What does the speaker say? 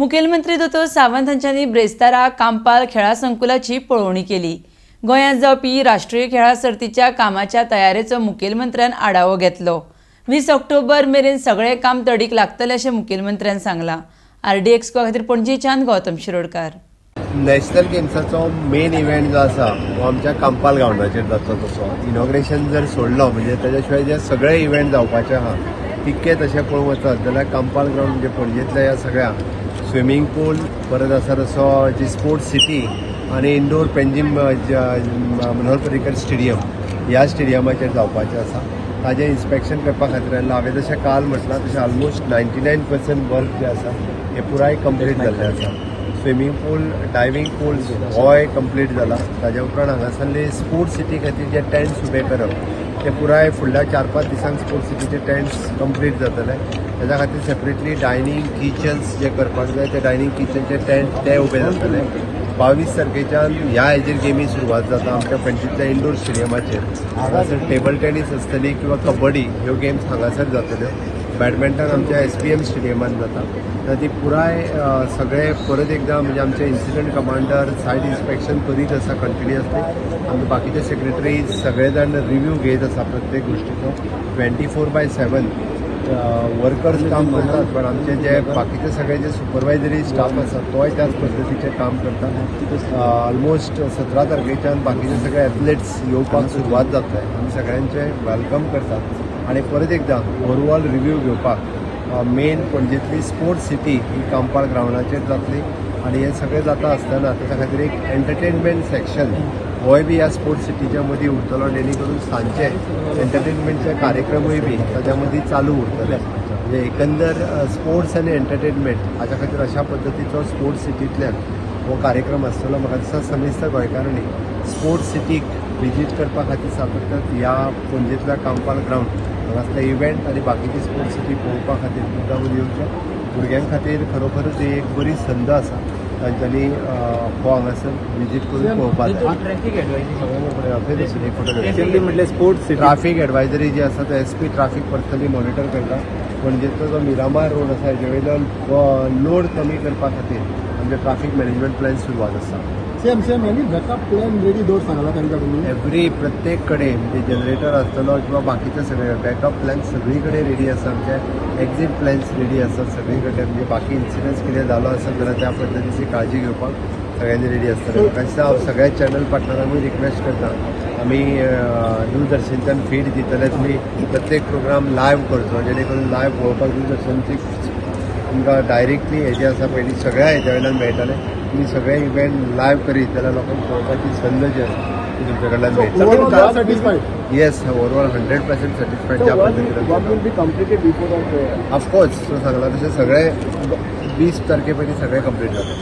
मुखेलमंत्री दोतोर सावंत हांच्यांनी ब्रेस्तारा कांपाल खेळा संकुलाची पळोवणी केली। गोंयांत जावपी राष्ट्रीय खेळा सर्तीच्या कामाच्या तयारेचो मुखेलमंत्र्यान आढावो घेतलो। 20 ऑक्टोबर मेरेन सगळे काम तडीक लागतले अशें मुखेलमंत्र्यान सांगलां। आरडी एक्सपो खातीर पणजेच्यान गौतम शिरोडकार। नॅशनल गेम्साचो मेन इव्हेंट जो आसा तो आमच्या कांपाल ग्राउंडाचेर जाता। तसो इनॉग्रेशन जर सोडलो म्हणजे ताच्या शिवाय जे सगळे इव्हेंट जावपाचे आहा तितके तशें पळोवंक वचत जाल्यार कांपाल ग्राउंड म्हणजे पणजेंतल्या ह्या सगळ्या स्विमींग पूल परत आसा तसो जी स्पोर्ट्स सिटी आनी इंडोर पेंजीम मनोहर पर्रीकर स्टेडियम ह्या स्टेडियमाचेर जावपाचें आसा। ताजें इन्स्पेक्शन करपा खातीर आयिल्लो हांवें जशें काल म्हटलां तशें ऑलमोस्ट 99% वर्क जे आसा हे पुराय कंप्लीट जाल्लें आसा। स्विमींग पूल डायविंग पूल्स होय कंप्लीट जाला। ताज्या उपरांत हांगासरले स्पोर्ट्स सिटी खातीर जे टेंट्स उबे करप ते पुराय फुडल्या 4-5 दिसांक स्पोर्ट्स सिटीचे टेंट्स कंप्लीट जातले। ताज्या खातीर सेपरेटली डायनींग किचन्स जे करपाक जाय ते डायनींग किचनचे टेंट ते उबे जातले। 22 तारखेच्यान ह्या हेजेर गेमी सुरवात जाता आमच्या पणजेंतल्या इंडोर स्टेडियमाचेर। हांगासर टेबल टेनीस आसतली किंवा कबड्डी ह्यो गेम्स हांगासर जातल्यो। बॅडमिंटन आमच्या SPM स्टेडियमान जाता। तर ती पुराय सगळे परत एकदा म्हणजे आमचे इन्सिडंट कमांडर सायट इन्स्पेक्शन करीत आसा कंटिन्युअसली। आमचे बाकीचे सेक्रेटरी सगळे जाण रिव्यू घेत आसा प्रत्येक गोष्टीचो। 24/7 वर्कर्स काम करतात, पण आमचे जे बाकीचे सगळे जे सुपरवायझरी स्टाफ आसा तोय त्याच पद्दतीचे काम करता। ऑलमोस्ट 17 तारखेच्यान बाकीचे सगळे एथलेट्स येवपाक सुरवात जातले। आमी सगळ्यांचे वेलकम करतात आनी परत एकदा ओवरऑल रिव्यू घेवपाक मेन पणजेंतली स्पोर्ट्स सिटी ही कांपाल ग्राउंडाचेर जातली। आनी हे सगळें जाता आसतना ताच्या खातीर एक एंटरटेनमेंट सेक्शन होय बी ह्या स्पोर्ट्स सिटीच्या मदीं उरतलो, जेणे करून सांजचे एंटरटेनमेंटचे कार्यक्रमूय बी ताच्या मदीं चालू उरतले। म्हणजे एकंदर स्पोर्ट्स आनी एंटरटेनमेंट हाच्या खातीर अशा पद्दतीचो स्पोर्ट्स सिटींतल्यान हो कार्यक्रम आसतलो। म्हाका दिसता समेस्त गोंयकारांनी स्पोर्ट्स सिटीक विजीट करपा खातीर सातत्यान ह्या पणजेंतल्या कांपाल ग्राउंड हांगासले इव्हेंट आनी बाकीची स्पोर्ट्स सिटी पळोवपा खातीर मुद्दामून येवचें। भुरग्यां खातीर खरोखरच ही एक बरी संद आसा। तांच्यांनी हो हांगासर विजीट करून पळोवपाक जाय। ट्राफीक एडवायजरी जी आसा तो SP ट्राफीक पर्सनली मॉनिटर करता। पणजेचो जो मिरामार रोड आसा हेजे वयलो लोड कमी करपा खातीर आमचे ट्राफीक मॅनेजमेंट प्लॅन सुरवात आसा। सेम आनी बॅकअप प्लॅन रेडी दवर सांगला तांकां तुमी प्रत्येक कडेन म्हणजे जनरेटर आसतलो किंवा बाकीचे सगळे बॅकअप प्लॅन सगळी कडेन रेडी आसा। आमचे एक्झीट प्लॅन्स रेडी आसात सगळी कडेन। म्हणजे बाकी इन्सिडन्स कितें जालो आसा जाल्यार त्या पद्दतीची काळजी घेवपाक सगळ्यांनी रेडी आसतले। म्हाका दिसता हांव सगळ्या चॅनल पार्टनरांकूय रिक्वेस्ट करता आमी दूरदर्शनच्यान फीड दितले। तुमी प्रत्येक प्रोग्राम लायव्ह करचो, जेणे करून लायव्ह पळोवपाक दूरदर्शनची तुमकां डायरेक्टली हेजे आसा पयलीं सगळ्या हेच्या वयल्यान मेळटले। तुमी सगळे इव्हेंट लायव्ह करीत जाल्यार लोकांक पळोवपाची संद जी आसा ती तुमचे कडल्यान मेळटली। येस, ओवरऑल 100% सॅटिस्फायड ज्या पद्दतीन ऑफकोर्स तो सांगला तशें सगळे 20 तारखे पयलीं सगळे कंप्लीट जाता।